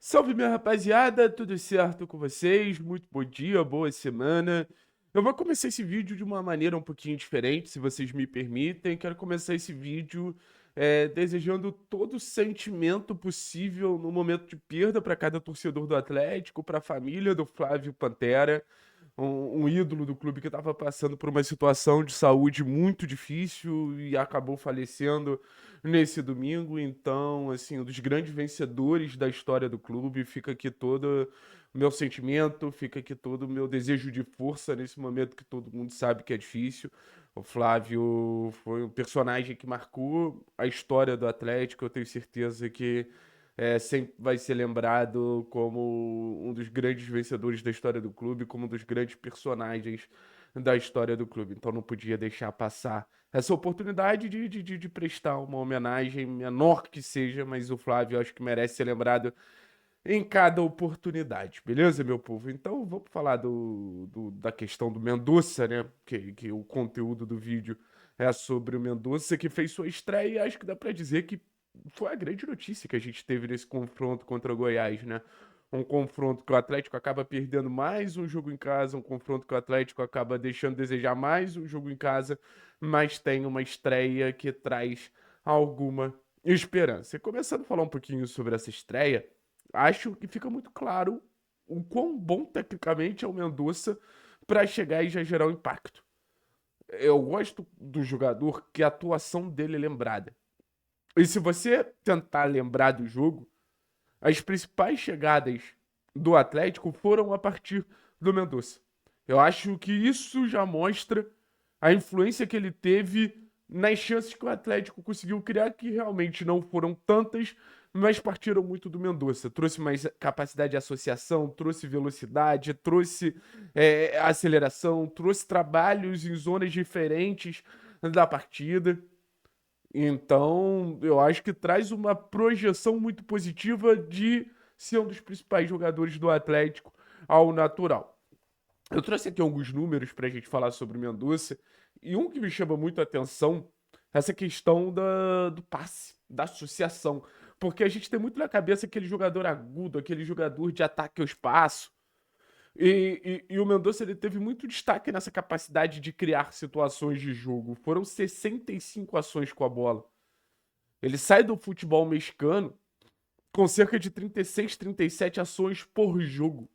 Salve, minha rapaziada, tudo certo com vocês? Muito bom dia, boa semana. Eu vou começar esse vídeo de uma maneira um pouquinho diferente, se vocês me permitem. Quero começar esse vídeo desejando todo o sentimento possível no momento de perda para cada torcedor do Atlético, para a família do Flávio Pantera, um ídolo do clube que estava passando por uma situação de saúde muito difícil e acabou falecendo nesse domingo. Então, assim, um dos grandes vencedores da história do clube. Fica aqui todo o meu sentimento, fica aqui todo o meu desejo de força nesse momento que todo mundo sabe que é difícil. O Flávio foi um personagem que marcou a história do Atlético. Eu tenho certeza que sempre vai ser lembrado como um dos grandes vencedores da história do clube, como um dos grandes personagens da história do clube. Então não podia deixar passar essa oportunidade de prestar uma homenagem, menor que seja, mas o Flávio acho que merece ser lembrado em cada oportunidade, beleza, meu povo? Então vamos falar da questão do Mendonça, né? Que o conteúdo do vídeo é sobre o Mendonça, que fez sua estreia, e acho que dá pra dizer que foi a grande notícia que a gente teve nesse confronto contra o Goiás, né? Um confronto que o Atlético acaba perdendo mais um jogo em casa, um confronto que o Atlético acaba deixando a desejar mais um jogo em casa, mas tem uma estreia que traz alguma esperança. E começando a falar um pouquinho sobre essa estreia, acho que fica muito claro o quão bom tecnicamente é o Mendonça para chegar e já gerar um impacto. Eu gosto do jogador que a atuação dele é lembrada. E se você tentar lembrar do jogo, as principais chegadas do Atlético foram a partir do Mendonça. Eu acho que isso já mostra a influência que ele teve nas chances que o Atlético conseguiu criar, que realmente não foram tantas, mas partiram muito do Mendonça. Trouxe mais capacidade de associação, trouxe velocidade, trouxe aceleração, trouxe trabalhos em zonas diferentes da partida. Então, eu acho que traz uma projeção muito positiva de ser um dos principais jogadores do Atlético ao natural. Eu trouxe aqui alguns números para a gente falar sobre o Mendonça, e um que me chama muito a atenção é essa questão do passe, da associação. Porque a gente tem muito na cabeça aquele jogador agudo, aquele jogador de ataque ao espaço. E o Mendonça ele teve muito destaque nessa capacidade de criar situações de jogo. Foram 65 ações com a bola. Ele sai do futebol mexicano com cerca de 36, 37 ações por jogo.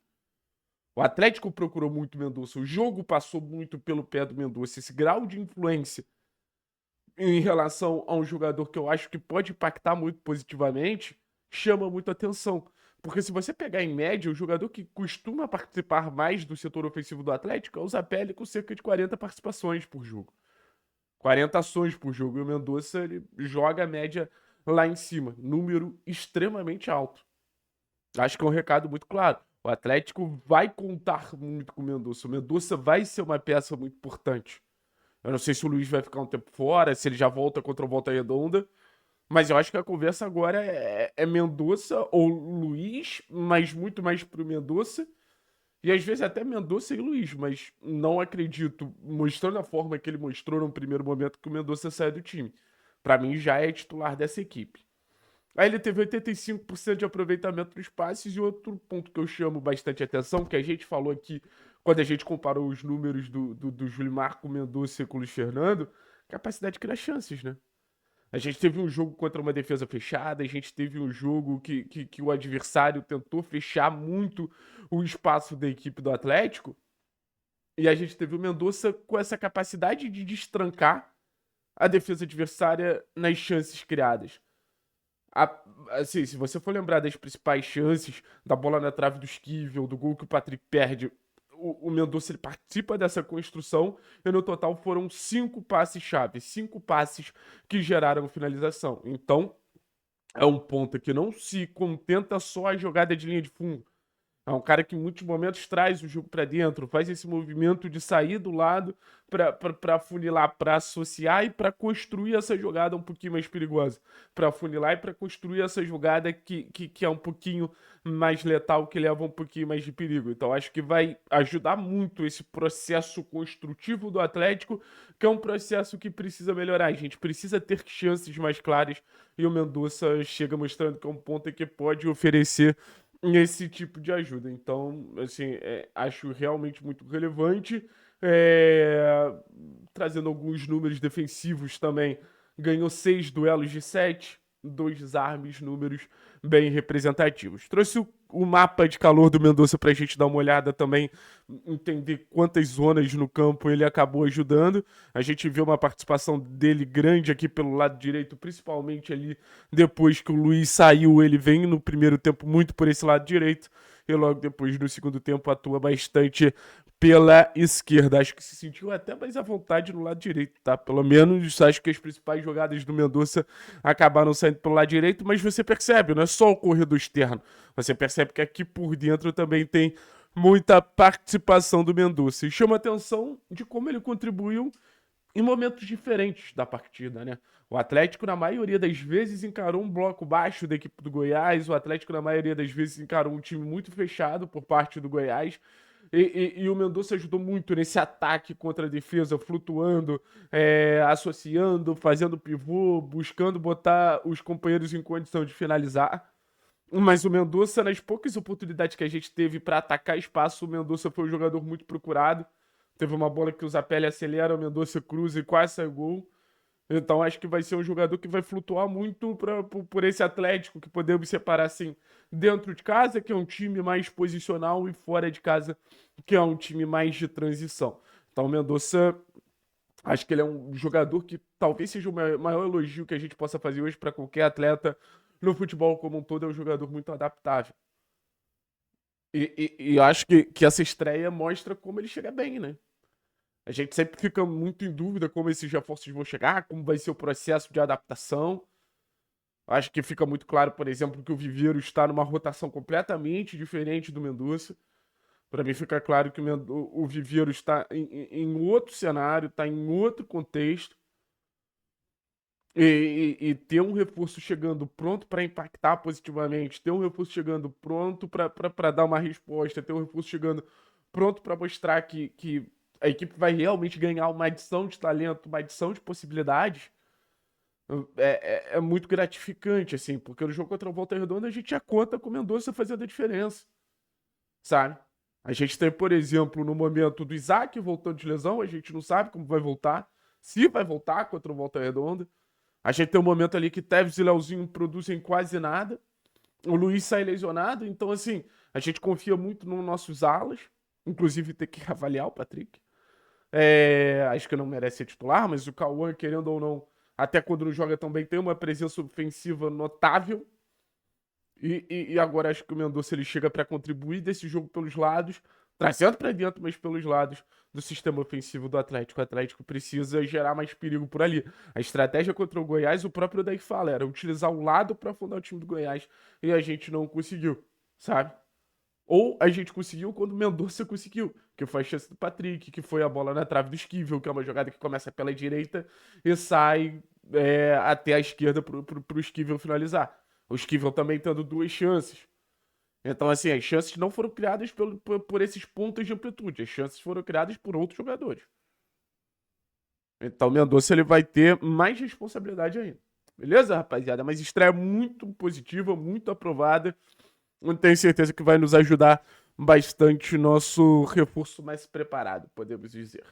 O Atlético procurou muito o Mendonça, o jogo passou muito pelo pé do Mendonça. Esse grau de influência em relação a um jogador que eu acho que pode impactar muito positivamente chama muito atenção. Porque se você pegar em média, o jogador que costuma participar mais do setor ofensivo do Atlético é o Zapelli, com cerca de 40 participações por jogo. 40 ações por jogo. E o Mendonça ele joga a média lá em cima. Número extremamente alto. Acho que é um recado muito claro. O Atlético vai contar muito com o Mendonça. O Mendonça vai ser uma peça muito importante. Eu não sei se o Luiz vai ficar um tempo fora, se ele já volta contra o Volta Redonda. Mas eu acho que a conversa agora é Mendonça ou Luiz, mas muito mais pro Mendonça. E às vezes até Mendonça e Luiz, mas não acredito, mostrando a forma que ele mostrou no primeiro momento, que o Mendonça sai do time. Pra mim já é titular dessa equipe. Aí ele teve 85% de aproveitamento dos passes, e outro ponto que eu chamo bastante atenção, que a gente falou aqui quando a gente comparou os números do Julimar com o Mendonça e com o Luiz Fernando, capacidade de criar chances, né? A gente teve um jogo contra uma defesa fechada, a gente teve um jogo que o adversário tentou fechar muito o espaço da equipe do Atlético, e a gente teve o Mendonça com essa capacidade de destrancar a defesa adversária nas chances criadas. A- assim, se você for lembrar das principais chances, da bola na trave do Esquivel, do gol que o Patrick perde, o Mendonça ele participa dessa construção, e no total foram 5 passes-chave, 5 passes que geraram finalização. Então, é um ponto que não se contenta só a jogada de linha de fundo. É um cara que em muitos momentos traz o jogo para dentro, faz esse movimento de sair do lado para funilar, para associar e para construir essa jogada um pouquinho mais perigosa. Para funilar e para construir essa jogada que é um pouquinho mais letal, que leva um pouquinho mais de perigo. Então acho que vai ajudar muito esse processo construtivo do Atlético, que é um processo que precisa melhorar. A gente precisa ter chances mais claras, e o Mendonça chega mostrando que é um ponto que pode oferecer esse tipo de ajuda. Então, assim, acho realmente muito relevante. É, trazendo alguns números defensivos também, ganhou 6 duelos de 7, 2 desarmes, números bem representativos. Trouxe o mapa de calor do Mendonça para a gente dar uma olhada também, entender quantas zonas no campo ele acabou ajudando. A gente viu uma participação dele grande aqui pelo lado direito, principalmente ali depois que o Luiz saiu, ele vem no primeiro tempo muito por esse lado direito e logo depois no segundo tempo atua bastante pela esquerda. Acho que se sentiu até mais à vontade no lado direito, tá? Pelo menos acho que as principais jogadas do Mendonça acabaram saindo pelo lado direito, mas você percebe, não é só o corredor externo. Você percebe que aqui por dentro também tem muita participação do Mendonça. E chama a atenção de como ele contribuiu em momentos diferentes da partida, né? O Atlético, na maioria das vezes, encarou um bloco baixo da equipe do Goiás. O Atlético, na maioria das vezes, encarou um time muito fechado por parte do Goiás. E o Mendonça ajudou muito nesse ataque contra a defesa, flutuando, associando, fazendo pivô, buscando botar os companheiros em condição de finalizar. Mas o Mendonça, nas poucas oportunidades que a gente teve para atacar espaço, o Mendonça foi um jogador muito procurado. Teve uma bola que o Zapelli acelera, o Mendonça cruza e quase sai gol. Então acho que vai ser um jogador que vai flutuar muito por esse Atlético, que podemos separar assim, dentro de casa, que é um time mais posicional, e fora de casa, que é um time mais de transição. Então o Mendonça, acho que ele é um jogador que talvez seja o maior elogio que a gente possa fazer hoje para qualquer atleta no futebol como um todo, é um jogador muito adaptável. E eu acho que essa estreia mostra como ele chega bem, né? A gente sempre fica muito em dúvida como esses reforços vão chegar, como vai ser o processo de adaptação. Acho que fica muito claro, por exemplo, que o Viveiro está numa rotação completamente diferente do Mendonça. Para mim fica claro que o Viveiro está em outro cenário, está em outro contexto. E ter um reforço chegando pronto para impactar positivamente, ter um reforço chegando pronto para dar uma resposta, ter um reforço chegando pronto para mostrar que a equipe vai realmente ganhar uma adição de talento, uma adição de possibilidades, é muito gratificante, assim, porque no jogo contra o Volta Redonda a gente já conta com o Mendonça fazendo a diferença, sabe? A gente tem, por exemplo, no momento do Isaac voltando de lesão, a gente não sabe como vai voltar, se vai voltar contra o Volta Redonda. A gente tem um momento ali que Tevez e Leozinho produzem quase nada. O Luiz sai lesionado. Então, assim, a gente confia muito nos nossos alas. Inclusive, tem que avaliar o Patrick. Acho que não merece ser titular, mas o Cauã, querendo ou não, até quando não joga tão bem, tem uma presença ofensiva notável. E agora acho que o Mendonça ele chega para contribuir desse jogo pelos lados, trazendo para dentro, mas pelos lados do sistema ofensivo do Atlético. O Atlético precisa gerar mais perigo por ali. A estratégia contra o Goiás, o próprio daí fala, era utilizar o lado para afundar o time do Goiás e a gente não conseguiu, sabe? Ou a gente conseguiu quando o Mendonça conseguiu, que foi a chance do Patrick, que foi a bola na trave do Esquivel, que é uma jogada que começa pela direita e sai até a esquerda pro Esquivel finalizar. O Esquivel também tendo 2 chances. Então, assim, as chances não foram criadas por esses pontos de amplitude, as chances foram criadas por outros jogadores. Então, o Mendonça ele vai ter mais responsabilidade ainda. Beleza, rapaziada? Mas estreia muito positiva, muito aprovada. Eu tenho certeza que vai nos ajudar bastante nosso reforço mais preparado, podemos dizer.